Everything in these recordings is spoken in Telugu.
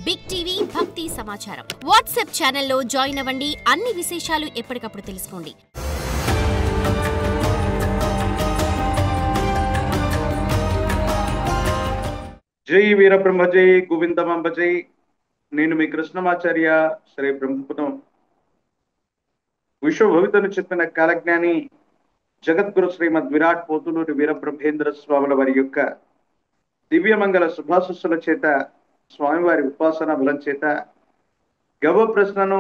బిగ్ టీవీ భక్తి సమాచారం వాట్సాప్ ఛానల్లో జాయిన్ అవ్వండి. అన్ని విశేషాలు ఎప్పటికప్పుడు తెలుసుకోండి. జై వీరబ్రహ్మ జై గోవిందమాంబ జై. నేను మీ కృష్ణమాచార్య శ్రీ బ్రహ్మపురం. విశ్వభవితను చెప్పిన కాలజ్ఞాని జగద్గురు శ్రీమద్ విరాట్ పోతులూరి వీరబ్రహ్మేంద్ర స్వాముల వారి యొక్క దివ్యమంగళ శుభాశస్సుల చేత, స్వామివారి ఉపాసన బలం చేత గవ ప్రశ్నను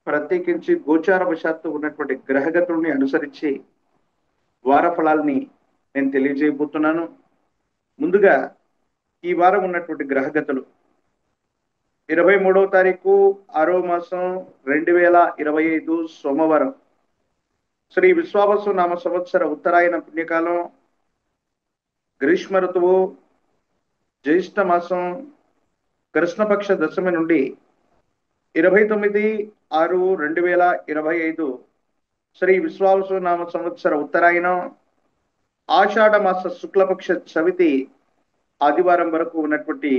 ప్రత్యేకించి గోచారవశాత్తు ఉన్నటువంటి గ్రహగతుల్ని అనుసరించి వార ఫలాల్ని నేను తెలియజేయబోతున్నాను. ముందుగా ఈ వారం ఉన్నటువంటి గ్రహగతులు 23వ తారీఖు 6వ మాసం 2025 సోమవారం, శ్రీ విశ్వావసు నామ సంవత్సర ఉత్తరాయణ పుణ్యకాలం, గ్రీష్మ ఋతువు, జ్యేష్ఠ మాసం, కృష్ణపక్ష దశమి నుండి 29/6/2025 శ్రీ విశ్వావసు నామ సంవత్సర ఉత్తరాయణం, ఆషాఢ మాస శుక్లపక్ష చవితి ఆదివారం వరకు ఉన్నటువంటి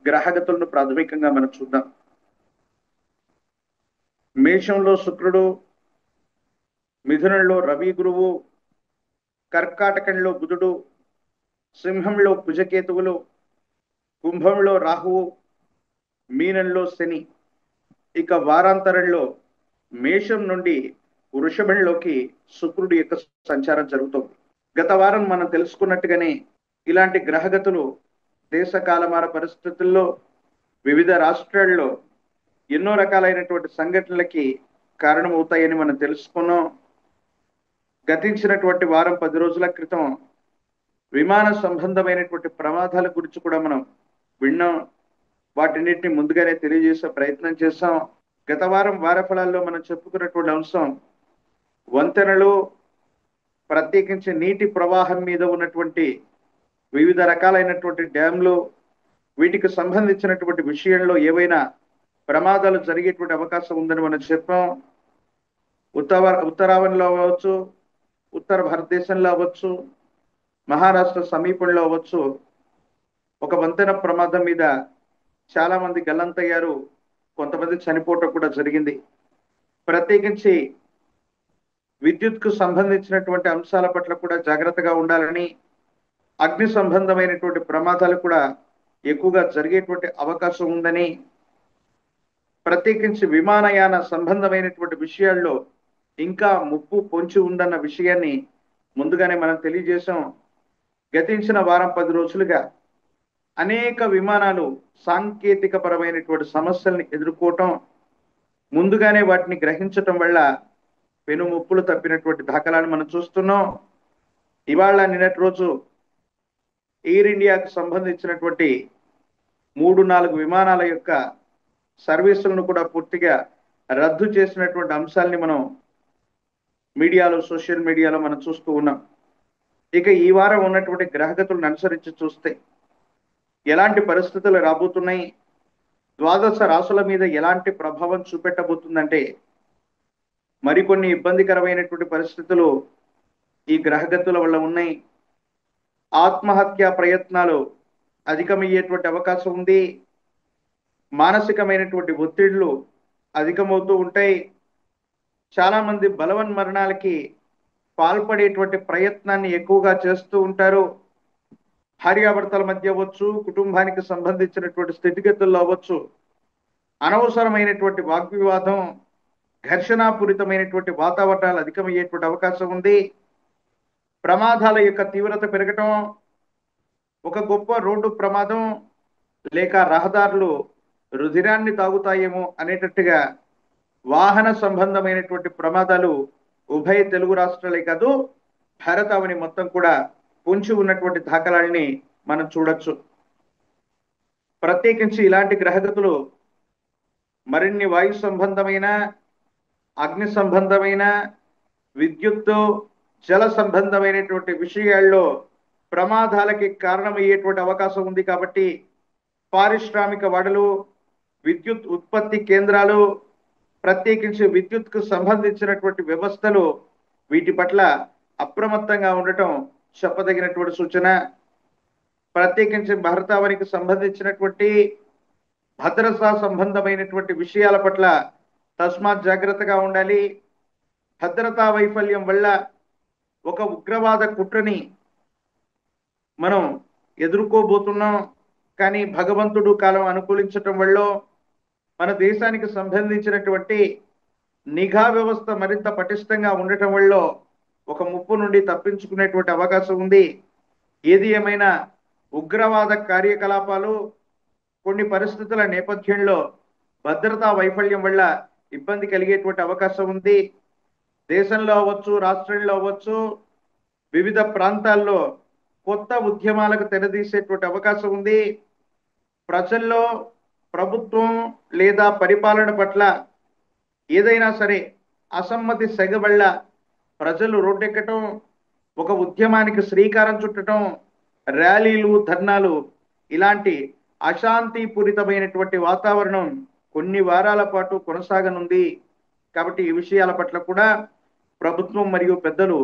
గ్రహగతులను ప్రాథమికంగా మనం చూద్దాం. మేషంలో శుక్రుడు, మిథునంలో రవి గురువు, కర్కాటకంలో బుధుడు, సింహంలో కుజకేతువులు, కుంభంలో రాహువు, మీనంలో శని. ఇక వారాంతరంలో మేషం నుండి వృషభంలోకి శుక్రుడి యొక్క సంచారం జరుగుతుంది. గత వారం మనం తెలుసుకున్నట్టుగానే ఇలాంటి గ్రహగతులు దేశ కాలమాన పరిస్థితుల్లో వివిధ రాష్ట్రాల్లో ఎన్నో రకాలైనటువంటి సంఘటనలకి కారణమవుతాయని మనం తెలుసుకున్నాం. గతించినటువంటి వారం 10 రోజుల క్రితం విమాన సంబంధమైనటువంటి ప్రమాదాల గురించి కూడా మనం విన్నాం. వాటిన్నిటిని ముందుగానే తెలియజేసే ప్రయత్నం చేశాం. గత వారం వార ఫలాల్లో మనం చెప్పుకున్నటువంటి అంశం వంతెనలు, ప్రత్యేకించి నీటి ప్రవాహం మీద ఉన్నటువంటి వివిధ రకాలైనటువంటి డ్యాంలు, వీటికి సంబంధించినటువంటి విషయంలో ఏవైనా ప్రమాదాలు జరిగేటువంటి అవకాశం ఉందని మనం చెప్పాం. ఉత్తరావణిలో అవ్వచ్చు, ఉత్తర భారతదేశంలో అవ్వచ్చు, మహారాష్ట్ర సమీపంలో అవ్వచ్చు, ఒక వంతెన ప్రమాదం మీద చాలా మంది గల్లంతయ్యారు, కొంతమంది చనిపోవటం కూడా జరిగింది. ప్రత్యేకించి విద్యుత్కు సంబంధించినటువంటి అంశాల పట్ల కూడా జాగ్రత్తగా ఉండాలని, అగ్ని సంబంధమైనటువంటి ప్రమాదాలు కూడా ఎక్కువగా జరిగేటువంటి అవకాశం ఉందని, ప్రత్యేకించి విమానయాన సంబంధమైనటువంటి విషయాల్లో ఇంకా ముప్పు పొంచి ఉందన్న విషయాన్ని ముందుగానే మనం తెలియజేశాం. గతించిన వారం 10 రోజులుగా అనేక విమానాలు సాంకేతిక పరమైనటువంటి సమస్యల్ని ఎదుర్కోవటం, ముందుగానే వాటిని గ్రహించటం వల్ల పెను ముప్పులు తప్పినటువంటి దాఖలాన్ని మనం చూస్తున్నాం. ఇవాళ నిన్నటి రోజు ఎయిర్ ఇండియాకు సంబంధించినటువంటి 3-4 విమానాల యొక్క సర్వీసులను కూడా పూర్తిగా రద్దు చేసినటువంటి అంశాలని మనం మీడియాలో, సోషల్ మీడియాలో మనం చూస్తూ ఉన్నాం. ఇక ఈ వారం ఉన్నటువంటి గ్రహగతులను అనుసరించి చూస్తే ఎలాంటి పరిస్థితులు రాబోతున్నాయి, ద్వాదశ రాశుల మీద ఎలాంటి ప్రభావం చూపెట్టబోతుందంటే మరికొన్ని ఇబ్బందికరమైనటువంటి పరిస్థితులు ఈ గ్రహగతుల వల్ల ఉన్నాయి. ఆత్మహత్యా ప్రయత్నాలు అధికమయ్యేటువంటి అవకాశం ఉంది. మానసికమైనటువంటి ఒత్తిళ్లు అధికమవుతూ ఉంటాయి. చాలా మంది బలవన్మరణాలకి పాల్పడేటువంటి ప్రయత్నాన్ని ఎక్కువగా చేస్తూ ఉంటారు. భార్యాభర్తల మధ్య అవ్వచ్చు, కుటుంబానికి సంబంధించినటువంటి స్థితిగతుల్లో అవ్వచ్చు, అనవసరమైనటువంటి వాగ్వివాదం, ఘర్షణాపూరితమైనటువంటి వాతావరణాలు అధికమయ్యేటువంటి అవకాశం ఉంది. ప్రమాదాల యొక్క తీవ్రత పెరగటం, ఒక గొప్ప రోడ్డు ప్రమాదం లేక రహదారులు రుధిరాన్ని తాగుతాయేమో అనేటట్టుగా వాహన సంబంధమైనటువంటి ప్రమాదాలు ఉభయ తెలుగు రాష్ట్రాలే కాదు, భారతావని మొత్తం కూడా పొంచి ఉన్నటువంటి దాఖలాల్ని మనం చూడొచ్చు. ప్రత్యేకించి ఇలాంటి గ్రహగతులు మరిన్ని వాయు సంబంధమైన, అగ్ని సంబంధమైన, విద్యుత్తు, జల సంబంధమైనటువంటి విషయాల్లో ప్రమాదాలకి కారణమయ్యేటువంటి అవకాశం ఉంది. కాబట్టి పారిశ్రామిక వాడలు, విద్యుత్ ఉత్పత్తి కేంద్రాలు, ప్రత్యేకించి విద్యుత్కు సంబంధించినటువంటి వ్యవస్థలు, వీటి పట్ల అప్రమత్తంగా ఉండటం చెప్పదగినటువంటి సూచన. ప్రత్యేకించి భారతావనికి సంబంధించినటువంటి భద్రతా సంబంధమైనటువంటి విషయాల పట్ల తస్మాత్ జాగ్రత్తగా ఉండాలి. భద్రతా వైఫల్యం వల్ల ఒక ఉగ్రవాద కుట్రని మనం ఎదుర్కోబోతున్నాం. కానీ భగవంతుడు కాలం అనుకూలించటం వల్ల మన దేశానికి సంబంధించినటువంటి నిఘా వ్యవస్థ మరింత పటిష్టంగా ఉండటం వల్ల ఒక ముప్పు నుండి తప్పించుకునేటువంటి అవకాశం ఉంది. ఏది ఏమైనా ఉగ్రవాద కార్యకలాపాలు కొన్ని పరిస్థితుల నేపథ్యంలో భద్రతా వైఫల్యం వల్ల ఇబ్బంది కలిగేటువంటి అవకాశం ఉంది. దేశంలో అవ్వచ్చు, రాష్ట్రంలో అవ్వచ్చు, వివిధ ప్రాంతాల్లో కొత్త ఉద్యమాలకు తెరదీసేటువంటి అవకాశం ఉంది. ప్రజల్లో ప్రభుత్వం లేదా పరిపాలన పట్ల ఏదైనా సరే అసమ్మతి సెగ వల్ల ప్రజలు రోడ్డెక్కటం, ఒక ఉద్యమానికి శ్రీకారం చుట్టడం, ర్యాలీలు, ధర్నాలు, ఇలాంటి అశాంతిపూరితమైనటువంటి వాతావరణం కొన్ని వారాల పాటు కొనసాగనుంది. కాబట్టి ఈ విషయాల పట్ల కూడా ప్రభుత్వం మరియు పెద్దలు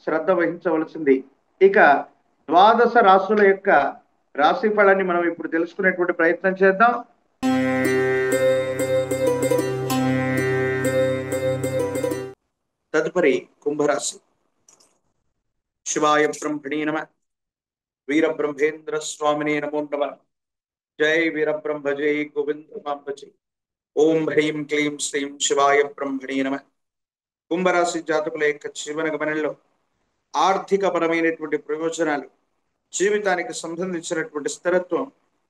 శ్రద్ధ వహించవలసింది. ఇక 12 రాశుల యొక్క రాశి ఫలాన్ని మనం ఇప్పుడు తెలుసుకునేటువంటి ప్రయత్నం చేద్దాం. తదుపరి కుంభరాశి. శివాయ బ్రహ్మణే నమః. వీరబ్రహ్మేంద్ర స్వామినే నమో నమః. జై వీరబ్రహ్మ జై గోవింద మాంబజై. ఓం హ్రీం క్లీం శ్రీం శివాయ బ్రహ్మణే నమః. కుంభరాశి జాతకుల యొక్క జీవన గమనంలో ఆర్థికపరమైనటువంటి ప్రయోజనాలు, జీవితానికి సంబంధించినటువంటి స్థిరత్వం,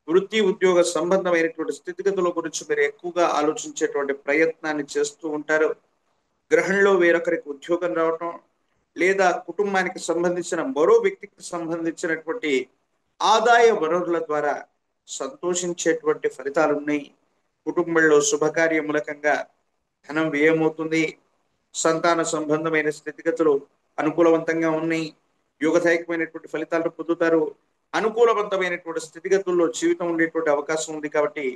వృత్తి ఉద్యోగ సంబంధమైనటువంటి స్థితిగతుల గురించి మీరు ఎక్కువగా ఆలోచించేటువంటి ప్రయత్నాన్ని చేస్తూ ఉంటారు. గ్రహంలో వేరొకరికి ఉద్యోగం రావటం, లేదా కుటుంబానికి సంబంధించిన మరో వ్యక్తికి సంబంధించినటువంటి ఆదాయ వనరుల ద్వారా సంతోషించేటువంటి ఫలితాలు ఉన్నాయి. కుటుంబంలో శుభకార్య మూలకంగా ధనం వ్యయమవుతుంది. సంతాన సంబంధమైన స్థితిగతులు అనుకూలవంతంగా ఉన్నాయి. యోగదాయకమైనటువంటి ఫలితాలను పొందుతారు. అనుకూలవంతమైనటువంటి స్థితిగతుల్లో జీవితం ఉండేటువంటి అవకాశం ఉంది. కాబట్టి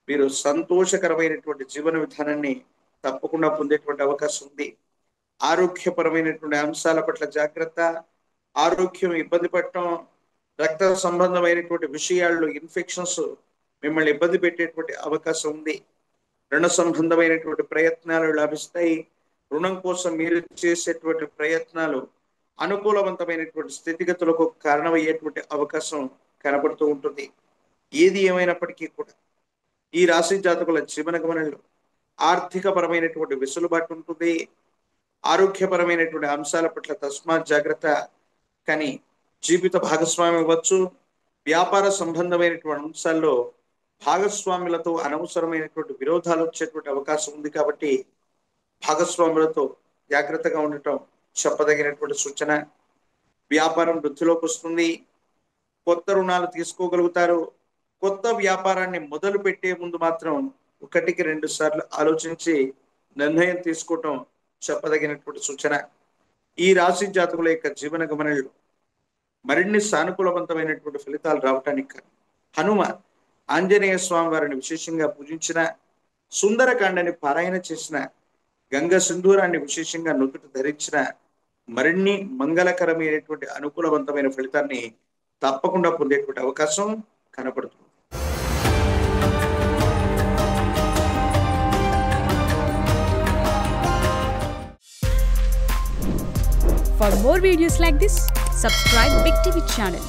మీరు సంతోషకరమైనటువంటి జీవన విధానాన్ని తప్పకుండా పొందేటువంటి అవకాశం ఉంది. ఆరోగ్యపరమైనటువంటి అంశాల పట్ల జాగ్రత్త. ఆరోగ్యం ఇబ్బంది పడటం, రక్త సంబంధమైనటువంటి విషయాల్లో ఇన్ఫెక్షన్స్ మిమ్మల్ని ఇబ్బంది పెట్టేటువంటి అవకాశం ఉంది. రుణ సంబంధమైనటువంటి ప్రయత్నాలు లాభిస్తాయి. రుణం కోసం మీరు చేసేటువంటి ప్రయత్నాలు అనుకూలవంతమైనటువంటి స్థితిగతులకు కారణమయ్యేటువంటి అవకాశం కనబడుతూ ఉంటుంది. ఏది ఏమైనప్పటికీ కూడా ఈ రాశి జాతకుల జీవన గమనంలో ఆర్థికపరమైనటువంటి వెసులుబాటు ఉంటుంది. ఆరోగ్యపరమైనటువంటి అంశాల పట్ల తస్మాత్ జాగ్రత్త. కానీ జీవిత భాగస్వామి అవ్వచ్చు, వ్యాపార సంబంధమైనటువంటి అంశాల్లో భాగస్వాములతో అనవసరమైనటువంటి విరోధాలు వచ్చేటువంటి అవకాశం ఉంది. కాబట్టి భాగస్వాములతో జాగ్రత్తగా ఉండటం చెప్పదగినటువంటి సూచన. వ్యాపారం వృద్ధిలోకి వస్తుంది. కొత్త రుణాలు తీసుకోగలుగుతారు. కొత్త వ్యాపారాన్ని మొదలు పెట్టే ముందు మాత్రం 1-2 సార్లు ఆలోచించి నిర్ణయం తీసుకోవటం చెప్పదగినటువంటి సూచన. ఈ రాశి జాతకుల యొక్క జీవన గమనంలో మరిన్ని సానుకూలవంతమైనటువంటి ఫలితాలు రావటానికి హనుమ ఆంజనేయ స్వామి వారిని విశేషంగా పూజించిన, సుందరకాండని పారాయణ చేసిన, గంగ సింధూరాన్ని విశేషంగా నుదుట ధరించిన మరిన్ని మంగళకరమైనటువంటి అనుకూలవంతమైన ఫలితాన్ని తప్పకుండా పొందేటువంటి అవకాశం కనపడుతుంది. For more videos like this, subscribe Big TV channel.